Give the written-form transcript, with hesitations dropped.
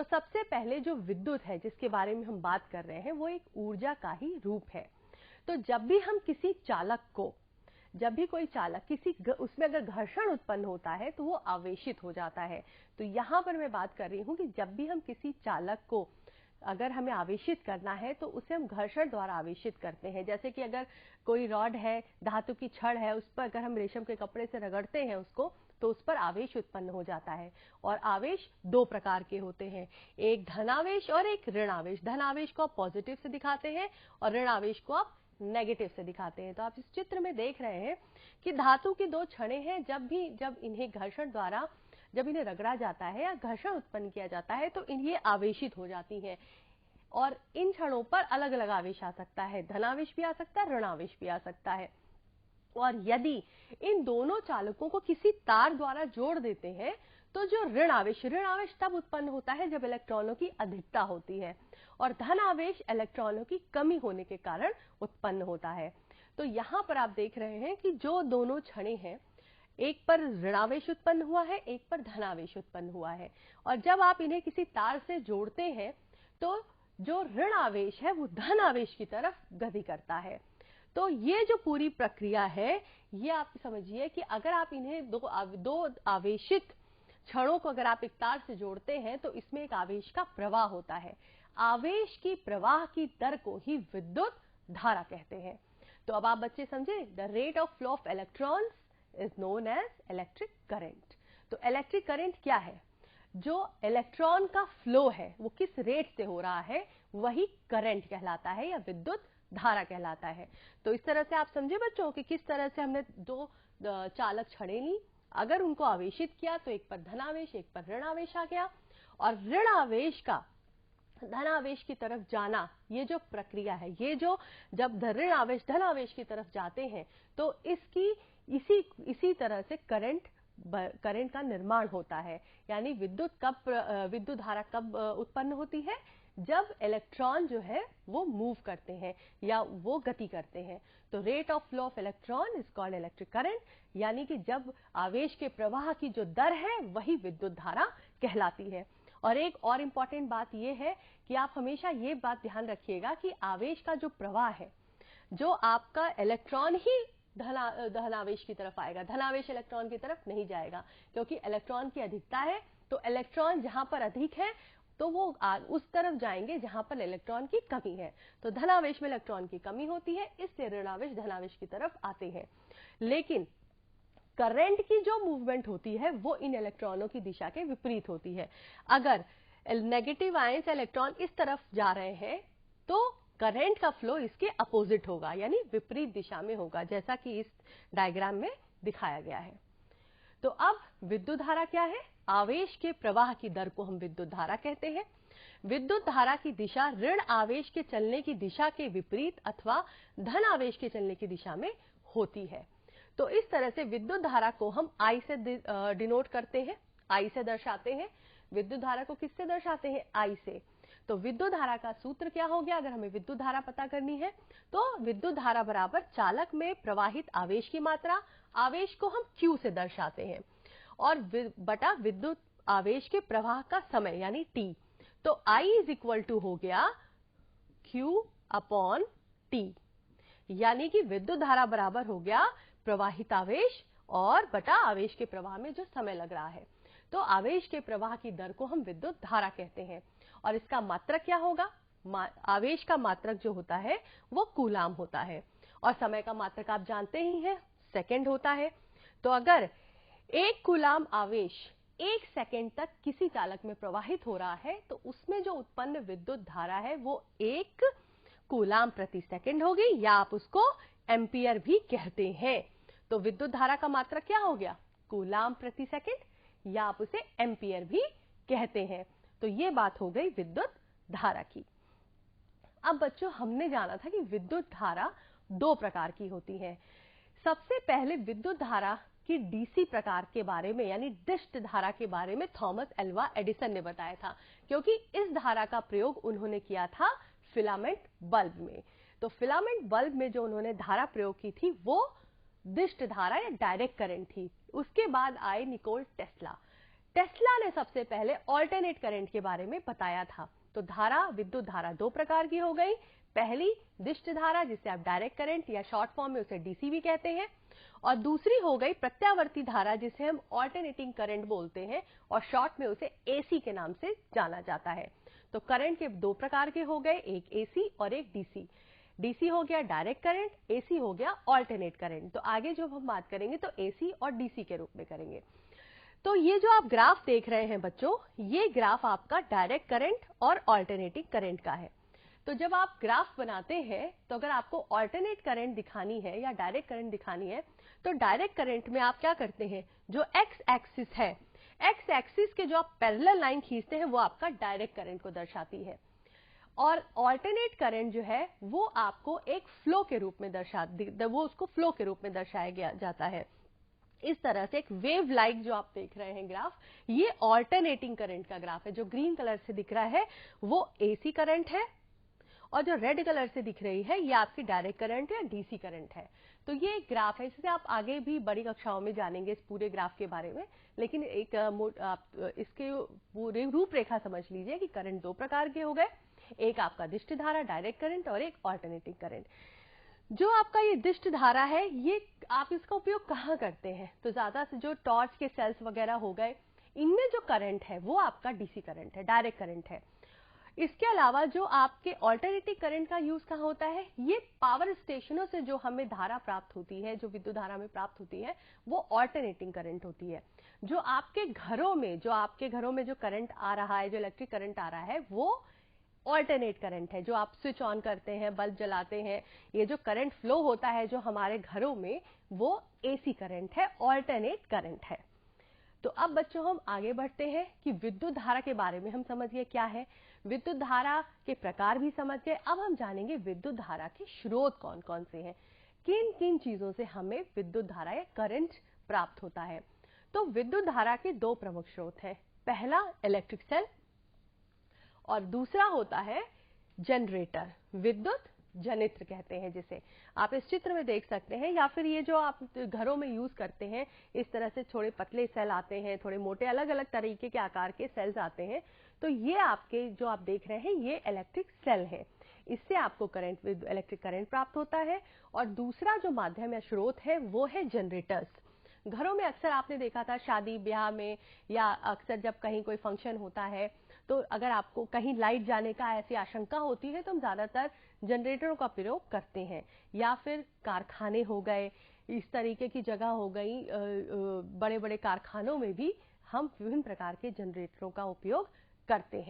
तो सबसे पहले जो विद्युत है जिसके बारे में हम बात कर रहे हैं वो एक ऊर्जा का ही रूप है। तो जब भी हम किसी चालक को, जब भी कोई चालक उसमें अगर घर्षण उत्पन्न होता है तो वो आवेशित हो जाता है। तो यहाँ पर मैं बात कर रही हूँ कि जब भी हम किसी चालक को अगर हमें आवेशित करना है तो उसे हम घर्षण द्वारा आवेशित करते हैं। जैसे कि अगर कोई रॉड है, धातु की छड़ है, उस पर अगर हम रेशम के कपड़े से रगड़ते हैं उसको, तो उस पर आवेश उत्पन्न हो जाता है। और आवेश दो प्रकार के होते हैं, एक धनावेश और एक ऋण आवेश। धनावेश को आप पॉजिटिव से दिखाते हैं और ऋण आवेश को आप नेगेटिव से दिखाते हैं। तो आप इस चित्र में देख रहे हैं कि धातु की दो छड़ें हैं, जब इन्हें घर्षण द्वारा जब इन्हें रगड़ा जाता है या घर्षण उत्पन्न किया जाता है तो ये आवेशित हो जाती हैं। और इन छड़ों पर अलग अलग आवेश आ सकता है, धनावेश भी आ सकता है, ऋणावेश भी आ सकता है। और यदि इन दोनों चालकों को किसी तार द्वारा जोड़ देते हैं तो जो ऋण आवेश तब उत्पन्न होता है जब इलेक्ट्रॉनों की अधिकता होती है, और धन आवेश इलेक्ट्रॉनों की कमी होने के कारण उत्पन्न होता है। तो यहाँ पर आप देख रहे हैं कि जो दोनों छड़ें हैं, एक पर ऋणावेश उत्पन्न हुआ है, एक पर धनावेश उत्पन्न हुआ है। और जब आप इन्हें किसी तार से जोड़ते हैं तो जो ऋण आवेश है वो धन आवेश की तरफ गति करता है। तो ये जो पूरी प्रक्रिया है, ये आप समझिए कि अगर आप इन्हें दो आवेशित छड़ों को अगर आप एक तार से जोड़ते हैं तो इसमें एक आवेश का प्रवाह होता है। आवेश की प्रवाह की दर को ही विद्युत धारा कहते हैं। तो अब आप बच्चे समझे, the rate of flow of electrons is known as electric current. तो इलेक्ट्रिक करंट क्या है? जो इलेक्ट्रॉन का फ्लो है वो किस रेट से हो रहा है वही करंट कहलाता है या विद्युत धारा कहलाता है। तो इस तरह से आप समझे बच्चों कि किस तरह से हमने दो चालक छड़ें ली, अगर उनको आवेशित किया तो एक पर धनावेश एक पर ऋण आवेश आ गया, और ऋण आवेश का धनावेश की तरफ जाना, ये जो प्रक्रिया है, ये जो जब ऋण आवेश धनावेश की तरफ जाते हैं तो इसी तरह से करंट का निर्माण होता है। यानी विद्युत धारा कब उत्पन्न होती है? जब इलेक्ट्रॉन जो है वो मूव करते हैं या वो गति करते हैं। तो rate of flow of electron is called electric current, यानी कि जब आवेश के प्रवाह की जो दर है वही विद्युत धारा कहलाती है। और एक और इम्पॉर्टेंट बात यह है कि आप हमेशा ये बात ध्यान रखिएगा कि आवेश का जो प्रवाह है, जो आपका इलेक्ट्रॉन ही धनावेश की तरफ आएगा, धनावेश इलेक्ट्रॉन की तरफ नहीं जाएगा, क्योंकि इलेक्ट्रॉन की अधिकता है। तो इलेक्ट्रॉन जहां पर अधिक है तो वो उस तरफ जाएंगे जहां पर इलेक्ट्रॉन की कमी है। तो धनावेश में इलेक्ट्रॉन की कमी होती है, इसलिए ऋणावेश धनावेश की तरफ आते हैं। लेकिन करंट की जो मूवमेंट होती है वो इन इलेक्ट्रॉनों की दिशा के विपरीत होती है। अगर नेगेटिव आयंस इलेक्ट्रॉन इस तरफ जा रहे हैं तो करंट का फ्लो इसके अपोजिट होगा, यानी विपरीत दिशा में होगा, जैसा कि इस डायग्राम में दिखाया गया है। तो अब विद्युत धारा क्या है? आवेश के प्रवाह की दर को हम विद्युत धारा कहते हैं। विद्युत धारा की दिशा ऋण आवेश के चलने की दिशा के विपरीत अथवा धन आवेश के चलने की दिशा में होती है। तो इस तरह से विद्युत धारा को हम I से डिनोट करते हैं, I से दर्शाते हैं। विद्युत धारा को किससे दर्शाते हैं? I से। तो विद्युत धारा का सूत्र क्या हो गया? अगर हमें विद्युत धारा पता करनी है तो विद्युत धारा बराबर चालक में प्रवाहित आवेश की मात्रा, आवेश को हम Q से दर्शाते हैं, और बटा विद्युत आवेश के प्रवाह का समय यानी T। तो I इज इक्वल टू हो गया Q अपॉन T, यानी कि विद्युत धारा बराबर हो गया प्रवाहित आवेश और बटा आवेश के प्रवाह में जो समय लग रहा है। तो आवेश के प्रवाह की दर को हम विद्युत धारा कहते हैं। और इसका मात्रक क्या होगा? आवेश का मात्रक जो होता है वो कूलाम होता है, और समय का मात्रक आप जानते ही हैं, सेकंड होता है। तो अगर 1 कूलाम आवेश 1 सेकंड तक किसी चालक में प्रवाहित हो रहा है तो उसमें जो उत्पन्न विद्युत धारा है वो 1 कूलाम प्रति सेकंड होगी, या आप उसको एम्पियर भी कहते हैं। तो विद्युत धारा का मात्रक क्या हो गया? कूलाम प्रति सेकंड, या आप उसे एम्पियर भी कहते हैं। तो ये बात हो गई विद्युत धारा की। अब बच्चों, हमने जाना था कि विद्युत धारा 2 प्रकार की होती है। सबसे पहले विद्युत धारा की डीसी प्रकार के बारे में यानी डिस्क्ड धारा के बारे में थॉमस एल्वा एडिसन ने बताया था, क्योंकि इस धारा का प्रयोग उन्होंने किया था फिलामेंट बल्ब में। तो फिलामेंट बल्ब में जो उन्होंने धारा प्रयोग की थी वो डिस्क्ड धारा या डायरेक्ट करंट थी। उसके बाद आए निकोल टेस्ला। टेस्ला ने सबसे पहले ऑल्टरनेट करंट के बारे में बताया था। तो धारा, विद्युत धारा दो प्रकार की हो गई। पहली दिष्ट धारा, जिसे आप डायरेक्ट करंट या शॉर्ट फॉर्म में उसे डीसी भी कहते हैं, और दूसरी हो गई प्रत्यावर्ती धारा, जिसे हम ऑल्टरनेटिंग करंट बोलते हैं और शॉर्ट में उसे एसी के नाम से जाना जाता है। तो करंट के दो प्रकार के हो गए, एक एसी और एक डीसी। डीसी हो गया डायरेक्ट करंट, एसी हो गया ऑल्टरनेट करंट। तो आगे जो हम बात करेंगे तो एसी और डीसी के रूप में करेंगे। तो ये जो आप ग्राफ देख रहे हैं बच्चों, ये ग्राफ आपका डायरेक्ट करंट और ऑल्टरनेटिंग करंट का है। तो जब आप ग्राफ बनाते हैं तो अगर आपको ऑल्टरनेट करंट दिखानी है या डायरेक्ट करंट दिखानी है, तो डायरेक्ट करंट में आप क्या करते हैं, जो एक्स एक्सिस है, एक्स एक्सिस के जो आप पैरेलल लाइन खींचते हैं वो आपका डायरेक्ट करंट को दर्शाती है, और ऑल्टरनेट करंट जो है वो आपको एक फ्लो के रूप में वो उसको फ्लो के रूप में दर्शाया जाता है। इस तरह से एक वेव लाइक जो आप देख रहे हैं ग्राफ, ये ऑल्टरनेटिंग करंट का ग्राफ है। जो ग्रीन कलर से दिख रहा है वो एसी करंट है, और जो रेड कलर से दिख रही है ये आपकी डायरेक्ट करंट या डीसी करंट है। तो ये एक ग्राफ है, इससे आप आगे भी बड़ी कक्षाओं में जानेंगे इस पूरे ग्राफ के बारे में, लेकिन एक आप इसके पूरे रूपरेखा समझ लीजिए कि करंट दो प्रकार के हो गए, एक आपका दिष्ट धारा डायरेक्ट करंट और एक ऑल्टरनेटिंग करंट। जो आपका ये दिष्ट धारा है, ये आप इसका उपयोग कहाँ करते हैं, तो ज्यादा से जो टॉर्च के सेल्स वगैरह हो गए, इनमें जो करंट है वो आपका डीसी करंट है, डायरेक्ट करंट है। इसके अलावा जो आपके ऑल्टरनेटिव करंट का यूज कहाँ होता है, ये पावर स्टेशनों से जो हमें धारा प्राप्त होती है, जो विद्युत धारा में प्राप्त होती है, वो ऑल्टरनेटिंग करंट होती है। जो आपके घरों में जो करंट आ रहा है, जो इलेक्ट्रिक करंट आ रहा है, वो ऑल्टरनेट करंट है। जो आप स्विच ऑन करते हैं, बल्ब जलाते हैं, ये जो करंट फ्लो होता है जो हमारे घरों में, वो एसी करंट है, ऑल्टरनेट करंट है। तो अब बच्चों हम आगे बढ़ते हैं कि विद्युत धारा के बारे में हम समझ गए क्या है, विद्युत धारा के प्रकार भी समझ गए। अब हम जानेंगे विद्युत धारा के स्रोत कौन कौन से हैं, किन किन चीजों से हमें विद्युत धारा या करंट प्राप्त होता है। तो विद्युत धारा के दो प्रमुख स्रोत हैं, पहला इलेक्ट्रिक सेल और दूसरा होता है जनरेटर, विद्युत जनित्र कहते हैं जिसे। आप इस चित्र में देख सकते हैं, या फिर ये जो आप घरों में यूज करते हैं, इस तरह से थोड़े पतले सेल आते हैं, थोड़े मोटे, अलग अलग तरीके के आकार के सेल्स आते हैं। तो ये आपके जो आप देख रहे हैं ये इलेक्ट्रिक सेल है, इससे आपको करंट, इलेक्ट्रिक करंट प्राप्त होता है। और दूसरा जो माध्यम या स्रोत है वो है जनरेटर्स। घरों में अक्सर आपने देखा था शादी ब्याह में, या अक्सर जब कहीं कोई फंक्शन होता है, तो अगर आपको कहीं लाइट जाने का ऐसी आशंका होती है तो हम ज्यादातर जनरेटरों का प्रयोग करते हैं, या फिर कारखाने हो गए, इस तरीके की जगह हो गई, बड़े बड़े कारखानों में भी हम विभिन्न प्रकार के जनरेटरों का उपयोग करते हैं।